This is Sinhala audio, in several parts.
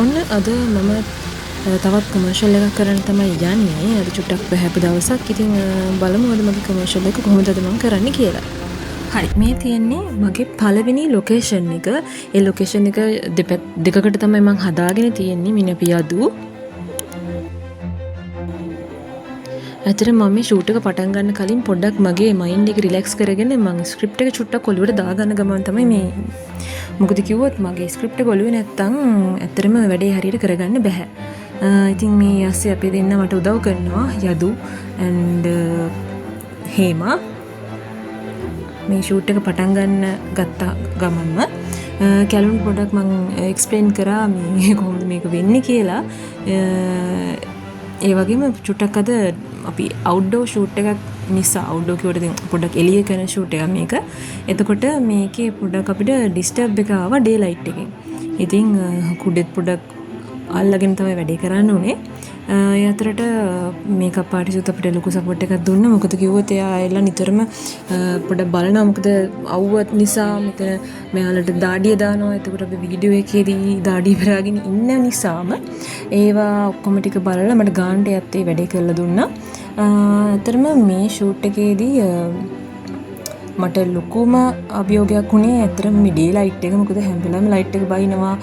ඔන්න අද මම තවත් කොමර්ෂල් එකක් කරන්න තමයි යන්නේ. අද චුට්ටක් පැහැපු දවසක්. ඉතින් බලමු අද මගේ කොමර්ෂල් එක කොහොමද මම කරන්න කියලා. හරි, මේ තියෙන්නේ මගේ පළවෙනි ලොකේෂන් එක. ඒ ලොකේෂන් එක දෙකකට තමයි මම හදාගෙන තියෙන්නේ. මිනපියදු. ඇත්තට මම මේ ෂූට් එක පටන් ගන්න කලින් පොඩ්ඩක් මගේ මයින්ඩ් එක රිලැක්ස් කරගෙන මම ස්ක්‍රිප්ට් එක චුට්ටක් ඔළුවට දාගන්න ගමන් තමයි මේ මොකද කිව්වොත් මගේ ස්ක්‍රිප්ට් එක ඔළුවේ නැත්තම් ඇත්තටම වැඩේ හරියට කරගන්න බෑ. ඉතින් මේ ASCII අපි දෙන්න මට උදව් කරනවා යදු and හේමා. මේ ෂූට් එක පටන් ගන්න ගත්ත ගමන්ම කැලුන් පොඩ්ඩක් මම එක්ස්ප්ලেইন කරා මේ කොහොමද මේක වෙන්නේ කියලා. ඒ වගේම චුට්ටක් අද අපි අවුට්ඩෝර් ෂූට් එකක් නිසා අවුට්ඩෝර් කියවට දැන් පොඩ්ඩක් එළිය කරන ෂූට් එකක් මේක. එතකොට මේකේ පොඩ්ඩක් අපිට ඩිස්ටර්බ් එක ආවා ඩේ ලයිට් එකෙන්. ඉතින් කුඩෙත් පොඩ්ඩක් අල්ලගෙන තමයි වැඩේ කරන්න උනේ. ඒ අතරට මේකප් ආටිස්ට් අපිට ලොකු සපෝට් එකක් දුන්නා. මොකද කිව්වොත් එයා ඇවිල්ලා නිතරම පොඩ්ඩක් බලනවා. මොකද අවුවත් නිසා මෙතන මෙයාලට දාඩිය දානවා. එතකොට අපි වීඩියෝ එකේදී දාඩිය පෙරාගෙන ඉන්න නිසාම ඒවා ඔක්කොම ටික බලලා මට ගානට යත් ඒ වැඩේ කරලා දුන්නා. අතරම මේ ෂූට් එකේදී මට ලොකුම අභියෝගයක් වුණේ ඇත්තටම මේ ඩේ ලයිට් එක. මොකද හැම වෙලාවෙම ලයිට් එක බයිනවා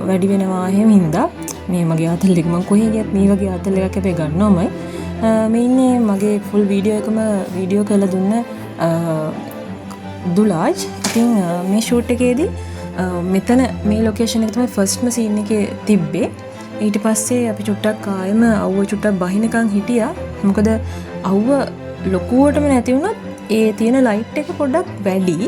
වැඩි වෙනවා එහෙම හින්දා මේ මගේ ආතල් එක මම කොහේ ගියත් මේ වගේ ආතල් එකක් හැබැයි ගන්නවමයි. මේ ඉන්නේ මගේ ෆුල් වීඩියෝ එකම වීඩියෝ කරලා දුන්න දුලාජ්. ඉතින් මේ ෂූට් එකේදී මෙතන මේ ලොකේෂන් එක තමයි ෆස්ට්ම සීන් එකේ තිබ්බේ. ඊට පස්සේ අපි චුට්ටක් ආයෙම අවුව චුට්ටක් බහිනකන් හිටියා. මොකද අවුව ලොකුවටම නැති වුණත් ඒ තියෙන ලයිට් එක පොඩ්ඩක් වැඩි.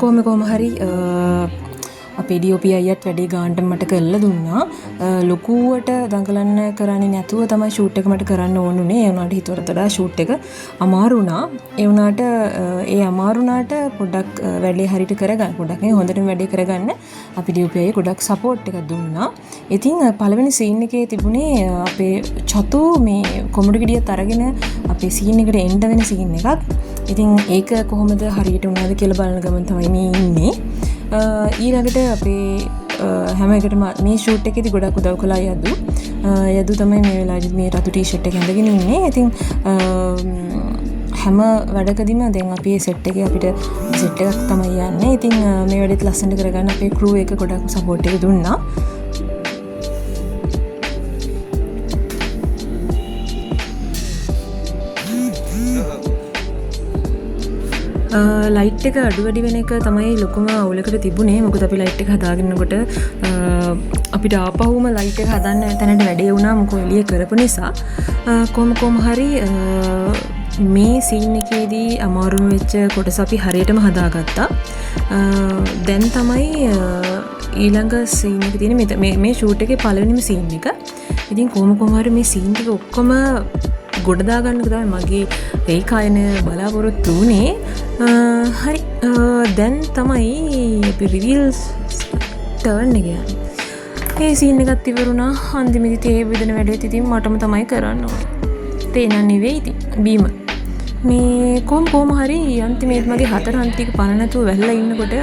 කොහොම හරි අපේ DOP අයියත් වැඩේ ගානට මට කරලා දුන්නා. ලොකුවට දඟලන්න කරන්නේ නැතුව තමයි ෂූට් එක මට කරන්න ඕන උනේ. ඒ වුණාට හිතුවට වඩා ෂූට් එක අමාරු වුණා. ඒ වුණාට ඒ අමාරු වුණාට පොඩ්ඩක් වැඩේ හරියට කරගන්න පොඩ්ඩක් නේ හොඳටම වැඩේ කරගන්න අපි DOP අයිය ගොඩක් සපෝට් එකක් දුන්නා. ඉතින් පළවෙනි සීන් එකේ තිබුණේ අපේ චතු මේ කොමඩු ගෙඩියත් අරගෙන අපේ සීන් එකට එන්න වෙන සීන් එකක්. ඉතින් ඒක කොහොමද හරියට වුණාද කියලා බලන ගමන් තමයි මේ ඉන්නේ. ඊළඟට අපේ හැම එකටම මේ ෂූට් එකේදී ගොඩක් උදව් කළා යදු. යදු තමයි මේ වෙලාවේදී මේ රතු ටී-ෂර්ට් එක ඇඳගෙන ඉන්නේ. ඉතින් හැම වැඩකදීම දැන් අපි සෙට් එකේ අපිට සෙට් එකක් තමයි යන්නේ. ඉතින් මේ වැඩේත් ලස්සනට කරගන්න අපේ ක්‍රූ එක ගොඩක් සපෝට් එක දුන්නා. ලයිට් එක අඩු වැඩි වෙන එක තමයි ලොකුම අවුලකට තිබුණේ. මොකද අපි ලයිට් එක හදාගෙනකොට අපිට ආපහුම ලයිට් එක හදන්න තැනට වැඩේ වුණා. මොකද එළිය කරපු නිසා කොහොම හරි මේ සීන් එකේදී අමාරුම වෙච්ච කොටස අපි හරියටම හදාගත්තා. දැන් තමයි ඊළඟ සීන් එක තියෙන්නේ මේ ෂූට් එකේ පළවෙනිම සීන් එක. ඉතින් කොහොම හරි මේ සීන් ටික ඔක්කොම ගොඩ දාගන්න තමයි මගේ ඒකායන බලාපොරොත්තු වුණේ. හරි, දැන් තමයි අපි රිවීල්ස් ටර්න් එක යන්නේ. ඒ සීන් එකත් ඉවරුණා. අන්තිමේදී තේ බෙදෙන වැඩේත් ඉතින් මටම තමයි කරන්න ඕනේ. තේ නන් නෙවෙයි ඉතින් බීම. මේ කොහොම හරි අන්තිමේත් මගේ හතර අන්තික පණ නැතුව වැල්ලා ඉන්නකොට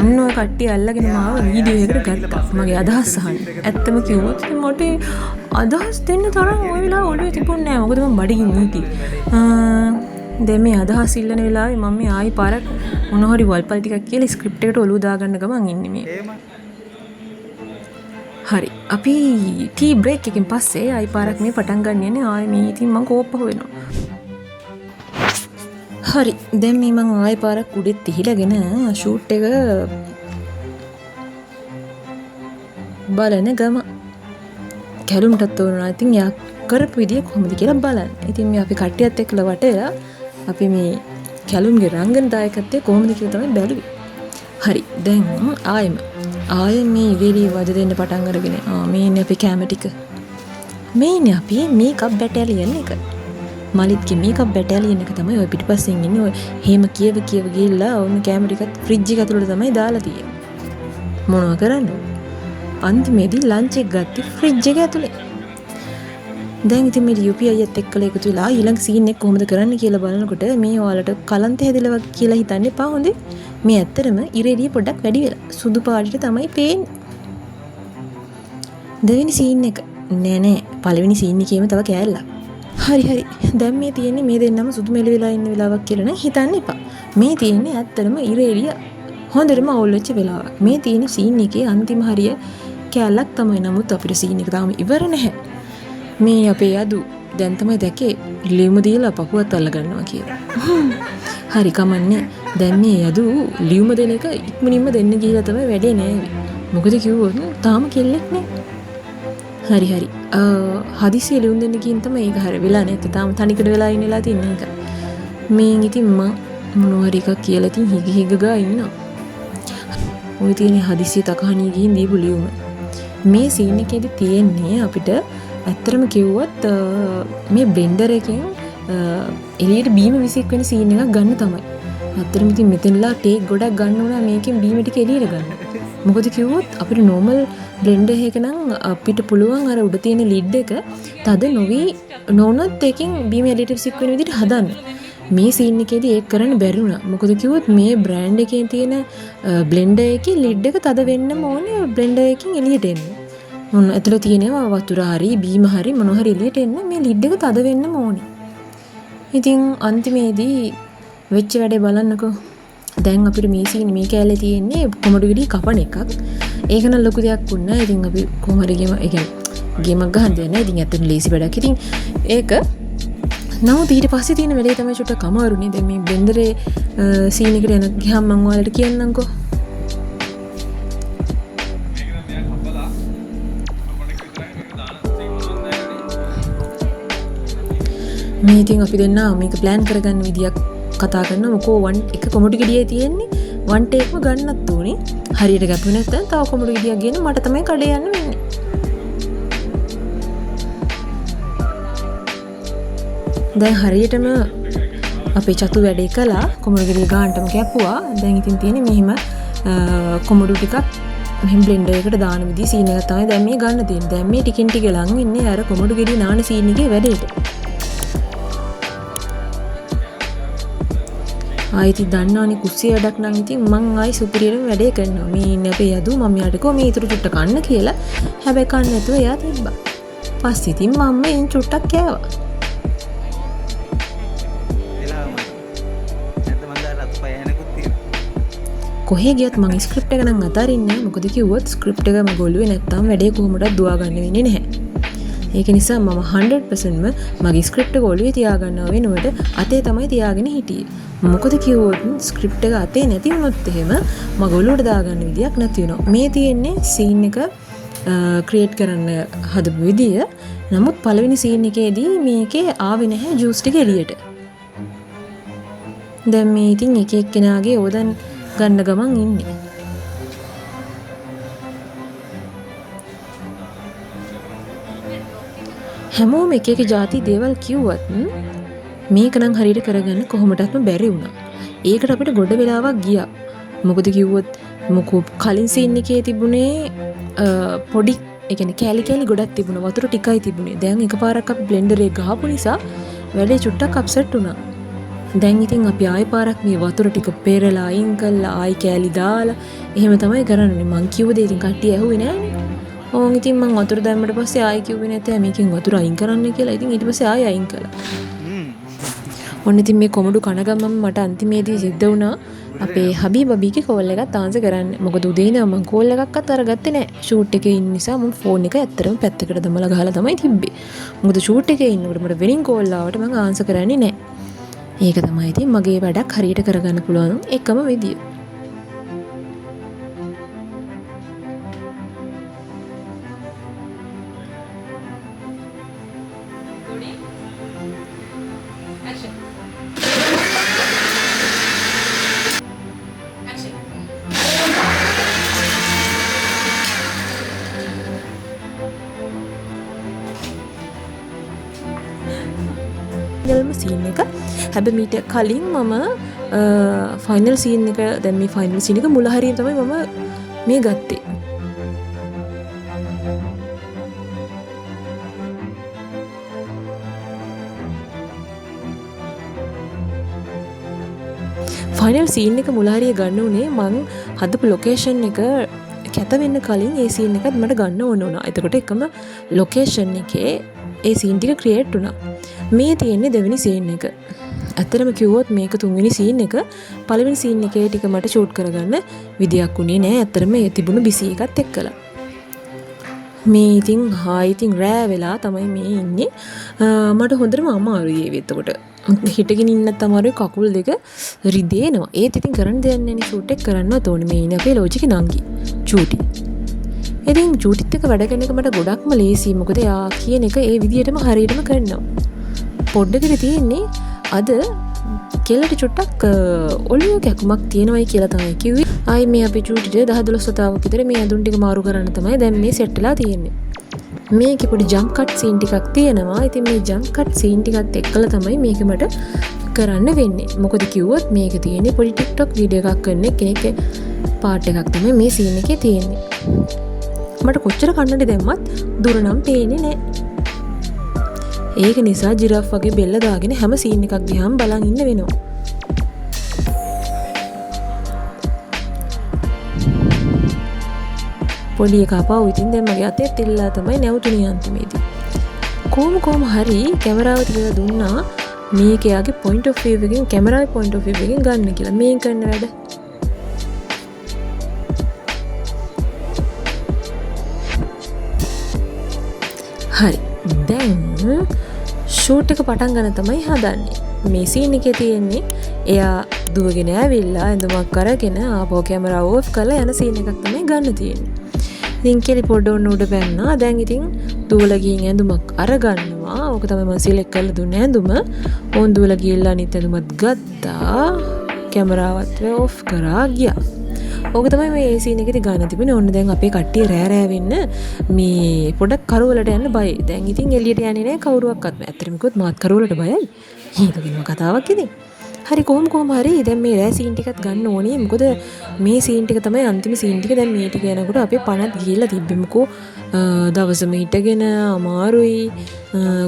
ඔන්න ඔය කට්ටිය අල්ලගෙන මාව වීඩියෝ එකකට ගත්තා. මගේ අදහස් අහන්න. ඇත්තම කිව්වොත් මට අදහස් දෙන්න තරම් ওই වෙලාව ඔළුවේ තිබුණේ නැහැ. මොකද මම බඩගින්න හිටියේ. දැන් මේ අදහස් ඉල්ලන වෙලාවේ මම මේ ආයි පාරක් මොන හරි වල්පල් ටිකක් කියලා ස්ක්‍රිප්ට් එකට ඔළුව දාගන්න ගමන් ඉන්නේ මේ. හරි, අපි ටී බ්‍රේක් එකකින් පස්සේ ආයි පාරක් මේ පටන් ගන්න යන්නේ. ආයි මේ ඉතින් මම කෝප්ප වෙනවා. හරි, දැන් මේ මං ආයි පාරක් උඩෙත් තිහිලාගෙන ෂූට් එක බලන ගම කැලුම්ටත් තෝරනවා. ඉතින් යා කරපු විදිය කොහොමද කියලා බලන්න. ඉතින් මේ අපි කට්ටියත් එක්කලා වටේලා අපි මේ කැලුම්ගේ රංගන දායකත්වය කොහොමද කියලා තමයි බැලුවේ. හරි, දැන් ආයෙ මේ ඉවේලි වද දෙන්න පටන් අරගෙන මේ ඉන්නේ අපි කැම ටික. මේ ඉන්නේ අපි මේකප් බැටලියන් එක. මලිත්ගේ මේකප් බැටලියන් එක තමයි ඔය පිටිපස්සෙන් ඉන්නේ. ඔය හේම කියව ගිහිල්ලා ඔන්න කැම ටිකත් ෆ්‍රිජ් එක ඇතුළට තමයි දාලා තියෙන්නේ. මොනවා කරන්නද? අන්තිමේදී ලන්ච් එක ගත්තේ ෆ්‍රිජ් එක ඇතුලේ. දැන් ඉතින් මේ UP අයත් එක්කලා එකතු වෙලා ඊළඟ සීන් එක කොහොමද කරන්න කියලා බලනකොට මේ ඔයාලට කලන්ත හැදෙලා කියලා හිතන්න එපා හොඳේ. මේ ඇත්තටම ඉරේලිය පොඩ්ඩක් වැඩි වෙලා සුදු පාටට තමයි පේන්නේ. දෙවෙනි සීන් එක නෑ පළවෙනි සීන් එකේම තව කෑල්ලක්. හරි දැන් මේ තියෙන්නේ මේ දෙන්නම සුදු මෙල වෙලා ඉන්න වෙලාවක් කියලා නම් හිතන්න එපා. මේ තියෙන්නේ ඇත්තටම ඉරේලිය හොඳටම අවුල් වෙච්ච වෙලාවක්. මේ තියෙන සීන් එකේ අන්තිම හරිය කෑල්ලක් තමයි. නමුත් අපිට සීන් එක තාම ඉවර නැහැ. මේ අපේ යදු දැන් තමයි දැකේ ලියුම දීලා පපුවත් අල්ල ගන්නවා කියලා. හරි කමන්නේ. දැන් මේ යදු ලියුම දෙන එක ඉක්මනින්ම දෙන්න ගිහලා තමයි වැඩේ නෑවි. මොකද කිව්වොත් තාම කෙල්ලෙක් නේ. හරි හදිසියෙ ලියුම් දෙන්න ගින් තමයි ඒක හරිය වෙලා නැත්තේ. තාම තනිකඩ වෙලා ඉන්නලා තින්න එක. මේ ඉතින් මම මොනවා හරි එකක් කියලා ඉතින් හිග ගා ඉන්නවා. ඔය තියෙන හදිසිය තකහණිය ගිහින් දීපු ලියුම. මේ සීන් එකේදී තියෙන්නේ අපිට ඇත්තටම කිව්වොත් මේ බ්ලෙන්ඩර් එකෙන් එළියට බීම විසික් වෙන සීන් එකක් ගන්න තමයි. ඇත්තටම ඉතින් මෙතනලා ටේක් ගොඩක් ගන්න උනා මේකෙන් බීම ටික එළියට ගන්න. මොකද කිව්වොත් අපිට නෝමල් බ්ලෙන්ඩර් එක නම් අපිට පුළුවන් අර උඩ තියෙන ලිඩ් එක තද නොවුනත් එකකින් බීම එළියට විසික් වෙන විදිහට හදන්න. මේ සීන් එකේදී ඒක කරන්න බැරි වුණා. මොකද කිව්වොත් මේ බ්‍රෑන්ඩ් එකේ තියෙන බ්ලෙන්ඩර් එකේ ලිඩ් එක තද වෙන්නම ඕනේ බ්ලෙන්ඩර් එකකින් එළියට එන්න. මොන ඇතුළේ තියෙනවා වතුර හරි බීම හරි මොනවා හරි එළියට එන්න මේ ලිඩ් එක තද වෙන්නම ඕනේ. ඉතින් අන්තිමේදී වෙච්ච වැඩේ බලන්නකෝ. දැන් අපිට මේ සීන් මේ කැලේ තියෙන්නේ කොමඩු ගෙඩි කපන එකක්. ඒක නම් ලොකු දෙයක් වුණා. ඉතින් අපි කොහොම හරි ගේමක් ගහන්න දෙන්නේ. ඉතින් ඇත්තටම ලේසි වැඩක්. ඉතින් ඒක නමුත් ඊට පස්සේ තියෙන වැඩේ තමයි චුට්ටක් අමාරුනේ. දැන් මේ බ්ලෙන්ඩරේ සීන් එකට යන ගියාම මම ඔයාලට කියන්නම්කෝ. මේ ඉතින් අපි දෙන්න මේක ප්ලෑන් කරගන්න විදියක් කතා කරනවා. මොකෝ එක කොමඩු ගෙඩියේ තියෙන්නේ වන් ටේක්ම ගන්නත් ඕනේ. හරියට ගැපුනේ නැත්නම් තව කොමඩු ගෙඩියක් ගෙන මට තමයි කඩේ යන්න වෙන්නේ. දැන් හරියටම අපේ චතු වැඩේ කළා. කොමඩු ගෙඩිය ගාන්නටම කැපුවා. දැන් ඉතින් තියෙන්නේ මෙහිම කොමඩු ටිකක් මෙහෙම බ්ලෙන්ඩර් එකට දාන විදිහ සීන් එකක් තමයි දැන් මේ ගන්න තියෙන්නේ. දැන් මේ ටිකෙන් ටික ලඟ ඉන්නේ අර කොමඩු ගෙඩිය නාන සීන් එකේ වැඩේට. ආයිති දන්නවනේ කුස්සිය වැඩක් නම් ඉතින් මං ආයි සුපිරියරම වැඩේ කරනවා. මේ ඉන්නේ අපේ යදු මම යාට කිව්වා මේ ඊටු චුට්ට කන්න කියලා. හැබැයි කන්න නැතුව එයා තිබ්බා. පස්සේ ඉතින් මම එන් චුට්ටක් කෑවා. කොහේ ගියත් මං ස්ක්‍රිප්ට් එක නම් අතාරින්නේ නැහැ. මොකද කිව්වොත් ස්ක්‍රිප්ට් එක මම ගොළුවේ නැත්තම් වැඩේ කොහොමදත් දුවා ගන්න වෙන්නේ නැහැ. ඒක නිසා මම 100%ම මගේ ස්ක්‍රිප්ට් එක ඔළුවේ තියාගන්නව වෙනුවට අතේ තමයි තියාගෙන හිටියේ. මොකද කිව්වොත් ස්ක්‍රිප්ට් එක අතේ නැති වුණොත් එහෙම මගේ ඔළුවට දාගන්න විදියක් නැති වෙනවා. මේ තියෙන්නේ සීන් එක ක්‍රියේට් කරන්න හදපු විදිය. නමුත් පළවෙනි සීන් එකේදී මේකේ ආවේ නැහැ ජූස් ටික එළියට. දැන් මේ ඉතින් එක එක්කෙනාගේ ඕදන් ගන්න ගමන් ඉන්නේ. හැමෝම එක එක ಜಾති දේවල් කිව්වත් මේක නම් හරියට කරගන්න කොහොමදත්ම බැරි වුණා. ඒකට අපිට ගොඩ වෙලාවක් ගියා. මොකද කිව්වොත් මොකෝ කලින් සීන් එකේ තිබුණේ පොඩි ඒ කියන්නේ කෑලි ගොඩක් තිබුණා. වතුර ටිකයි තිබුණේ. දැන් එකපාරක් අපි බ්ලෙන්ඩර් එක ගහපු නිසා වැඩේ චුට්ටක් අප්සෙට් වුණා. දැන් ඉතින් අපි ආයෙ පාරක් මේ වතුර ටික පෙරලා අයින් කළා ආයෙ කෑලි දාලා එහෙම තමයි කරන්නේ. මං කිව්ව දේ ඉතින් කට්ටිය ඇහුවේ නෑනේ. ඕන් ඉතින් මං වතුර දැම්මට පස්සේ ආයෙ කිව්වේ නැතේ මේකෙන් වතුර අයින් කරන්න කියලා. ඉතින් ඊට පස්සේ ආයෙ අයින් කළා. ඔන්න ඉතින් මේ කොමඩු කන ගමන් මට අන්තිමේදී සිද්ධ වුණා අපේ හබීබබීගේ කෝල් එකත් ආන්සර් කරන්න. මොකද උදේ ඉඳන් මං කෝල් එකක්වත් අරගත්තේ නෑ. ෂූට් එකේ ඉන්න නිසා මම ෆෝන් එක ඇත්තටම පැත්තකට දමලා ගහලා තමයි තිබ්බේ. මොකද ෂූට් එකේ ඉන්නකොට මට වෙනින් කෝල් ආවට මං ආන්සර් කරන්නේ නෑ. ඒක තමයි ඉතින් මගේ වැඩක් හරියට කරගන්න පුළුවන් එකම විදිය. සීන් එක හැබැයි මීට කලින් මම ෆයිනල් සීන් එක දැන් මේ ෆයිනල් සීන් එක මුල හරියට තමයි මම මේ ගත්තේ. ෆයිනල් සීන් එක මුල හරිය ගන්න උනේ මං හදපු ලොකේෂන් එක කැත වෙන්න කලින් ඒ සීන් එකත් මට ගන්න ඕන වුණා. එතකොට එකම ලොකේෂන් එකේ ඒ සීන් ටික ක්‍රියේට් වුණා. මේ තියෙන්නේ දෙවෙනි සීන් එක. ඇත්තටම කිව්වොත් මේක තුන්වෙනි සීන් එක. පළවෙනි සීන් එකේ ටික මට ෂූට් කරගන්න විදියක් උනේ නෑ. ඇත්තටම ඒ තිබුණු බිසි එකත් එක්කලා. මේ ඉතින් රෑ වෙලා තමයි මේ ඉන්නේ. මට හොඳටම අමාරුයි ඒ වෙත්තකොට. හිටගෙන ඉන්නත් අමාරුයි, කකුල් දෙක රිදෙනවා. ඒත් ඉතින් කරන්න දෙයක් නෑනේ, ෂූට් එක කරන්නවත් ඕනේ. මේ ඉන්නේ අපේ ලොජික නංගි චූටි. ඉතින් චූටිත් එක්ක වැඩ කරන එක මට ගොඩක්ම ලේසියි. මොකද එයා කියන එක ඒ විදියටම හරියටම කරනවා. පොඩ්ඩකට තියෙන්නේ අද කෙල්ලට චුට්ටක් ඔළුව කැකුමක් තියෙනවයි කියලා තමයි කිව්වේ. ආයි මේ අපේ චූටිට 10-12 වතාවක් විතර මේ ඇඳුම් ටික මාරු කරන්න තමයි දැන් මේ සෙට් වෙලා තියෙන්නේ. මේකේ පොඩි ජම්ප් කට් සීන් ටිකක් තියෙනවා. ඉතින් මේ ජම්ප් කට් සීන් ටිකත් එක්කලා තමයි මේක මට කරන්න වෙන්නේ. මොකද කිව්වොත් මේක තියෙන්නේ පොඩි TikTok වීඩියෝ එකක් කරන කෙනෙක්ගේ පාර්ට් එකක් තමයි මේ සීන් එකේ තියෙන්නේ. මට කොච්චර කන්නඩි දැම්මත් දුර නම් පේන්නේ නැහැ. ඒක නිසා ජිරාෆ් වගේ බෙල්ල දාගෙන හැම සීන් එකක් දිහාම බලන් ඉන්න වෙනවා. පොඩි එකා පාව ඉතින් දැන් මගේ අතේ තිල්ලා තමයි නැවතුණේ අන්තිමේදී. කොහොම හරි කැමරාව තියලා දුන්නා මේක යාගේ point of view එකකින්, කැමරාවේ point of view එකකින් ගන්න කියලා. මේ කරන වැඩ හරි. දැන් ෂූට් එක පටන් ගන්න තමයි හදන්නේ. මේ සීන් එකේ තියෙන්නේ එයා දුවගෙන ඇවිල්ලා ඇඳුමක් අරගෙන ආපහු කැමරාව ඕෆ් කරලා යන සීන් එකක් තමයි ගන්න තියෙන්නේ. ඉතින් කෙලි පොඩ ඔන්න උඩ පැන්නා. දැන් ඉතින් දුවලා ගිහින් ඇඳුමක් අරගන්නවා. ඕක තමයි මම සිලෙක්ට් කරලා දුන්නේ ඇඳුම. ඕන් දුවලා ගිහලා අනිත් ඇඳුමත් ගත්තා. කැමරාවත් ඕෆ් කරා ගියා. ඕක තමයි මේ සීන් එකේදී ගන්න තිබුණේ. ඔන්න දැන් අපේ කට්ටිය රෑ වෙන්න මේ පොඩක් කරුවලට යන්න බයයි. දැන් ඉතින් එළියට යන්නේ නැහැ කවුරුවක්වත්. ඇත්තටම කිව්වොත් මාත් කරුවලට බයයි. හීනකින්ම කතාවක් ඉතින්. හරි කොහොම හරි දැන් මේ රෑ සීන් ටිකත් ගන්න ඕනේ. මොකද මේ සීන් ටික තමයි අන්තිම සීන් ටික. දැන් මේ ටික යනකොට අපේ පණත් ගිහිල්ලා තිබ්බෙමුකෝ. දවසම හිටගෙන අමාරුයි.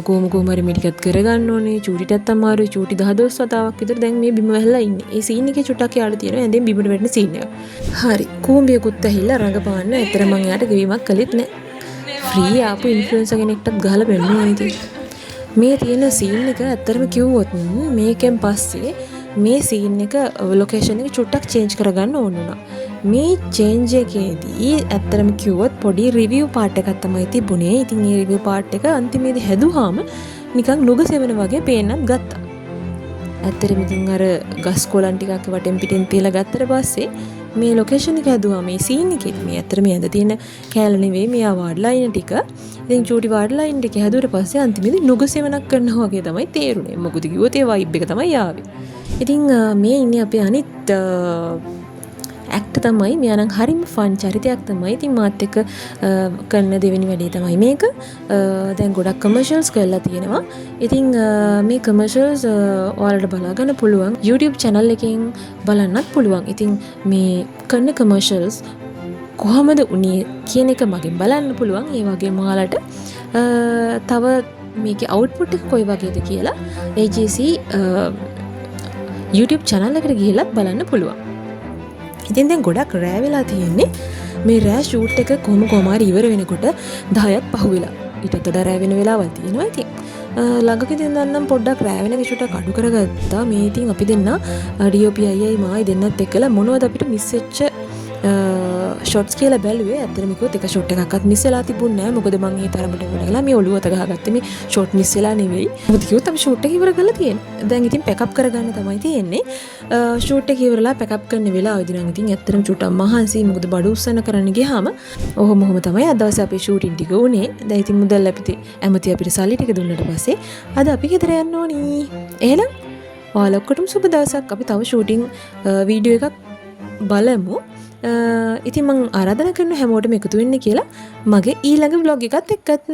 කොහොම හරි මේ ටිකත් කරගන්න ඕනේ. චූටිටත් අමාරුයි. චූටි 10 වතාවක් විතර දැන් මේ බිම වැහලා ඉන්නේ. ඒ සීන් එකේ චුට්ටක් යාලා තියෙනවා. ඇඳෙන් බිමට වැටෙන සීන් එක. හරි කූඹියකුත් ඇහිලා රඟපාන්න. ඇත්තට මං යාට ගෙවීමක් කළෙත් නෑ. ෆ්‍රී ආපු ඉන්ෆ්ලුවෙන්සර් කෙනෙක්ටත් ගහලා බැලුවා ඉතින්. මේ තියෙන සීන් එක ඇත්තටම කිව්වොත් මේකෙන් පස්සේ මේ සීන් එක ලොකේෂන් එක චුට්ටක් චේන්ජ් කරගන්න ඕන වුණා. මේ චේන්ජ් එකේදී ඇත්තටම කිව්වොත් පොඩි රිවිව් පාර්ට් එකක් තමයි තිබුණේ. ඉතින් මේ රිවිව් පාර්ට් එක අන්තිමේදී හැදුවාම නිකන් නුග සෙවන වගේ පේන්නත් ගත්තා. ඇත්තටම ඉතින් අර ගස් කොළන් ටිකක් වටෙන් පිටින් තියලා ගත්තට පස්සේ මේ ලොකේෂන් එක හැදුවා මේ සීන් එකේදී. මේ ඇත්තටම ඇඳ තියෙන කෑල්ල නෙවෙයි මෙයා වාඩිලා ඉන්න ටික. ඉතින් චූටි වාඩිලා ඉන්න ටික හැදුවට පස්සේ අන්තිමේදී නුග සෙවනක් කරනවා වගේ තමයි තේරුනේ. මොකද කිව්වොත් ඒ වයිබ් එක තමයි ආවේ. ඉතින් මේ ඉන්නේ අපේ අනිත් ඇක්ටර් තමයි. මෙයා නම් හරිම ෆන් චරිතයක් තමයි. ඉතින් මාත් එක්ක කරන දෙවෙනි වැඩේ තමයි මේක. දැන් ගොඩක් කමර්ෂියල්ස් කරලා තියෙනවා. ඉතින් මේ කමර්ෂියල්ස් ඔයාලට බලා ගන්න පුළුවන්. YouTube channel එකෙන් බලන්නත් පුළුවන්. ඉතින් මේ කරන කමර්ෂියල්ස් කොහමද උනේ කියන එක මගෙන් බලන්න පුළුවන්. ඒ වගේම ඔයාලට තව මේකේ අවුට්පුට් එක කොයි වගේද කියලා AJC YouTube channel එකට ගිහිල්ලත් බලන්න පුළුවන්. ඉතින් දැන් ගොඩක් රෑ වෙලා තියෙන්නේ. මේ රෑ ෂූට් එක කොහොම හරි ඉවර වෙනකොට 10ක් පහු වෙලා. ඊට වඩා රෑ වෙන වෙලාවල් තියෙනවා. ඉතින් ළඟකදී නම් පොඩ්ඩක් රෑ වෙන විශ්වටක් අඩු කරගත්තා. මේ ඉතින් අපි දෙන්න DOP අයියයි මායි දෙන්නත් එක්කලා මොනවද අපිට මිස් වෙච්ච ෂොට්ස් කියලා බැලුවේ. ඇත්තටම කිව්වොත් එක ෂොට් එකක්වත් මිස් වෙලා තිබුණේ නැහැ. මොකද මම ඒ තරමට වෙලා මේ ඔළුව අත ගහගත්තේ මේ ෂොට් මිස් වෙලා නෙවෙයි. මොකද කිව්වොත් අපි ෂූට් එක ඉවර කරලා තියෙන්නේ. දැන් ඉතින් පැකප් කරගන්න තමයි තියෙන්නේ. ෂූට් එක ඉවරලා පැකප් කරන වෙලාවදී නම් ඉතින් ඇත්තටම චුට්ටක් මහන්සි. මොකද බඩු උස්සන කරන්න ගියාම ඔහොම තමයි අද දවසේ අපේ ෂූටින් ටික උනේ. දැන් ඉතින් මුදල් ඇමති අපිට සල්ලි ටික දුන්නට පස්සේ අද අපි ගෙදර යන්න ඕනි. එහෙනම් ඔයාලා ඔක්කොටම සුබ දවසක්. අපි තව ෂූටින් වීඩියෝ එකක් බලමු. ඉතින් මම ආරාධනා කරන හැමෝටම එකතු වෙන්න කියලා මගේ ඊළඟ vlog එකත් එක්කත්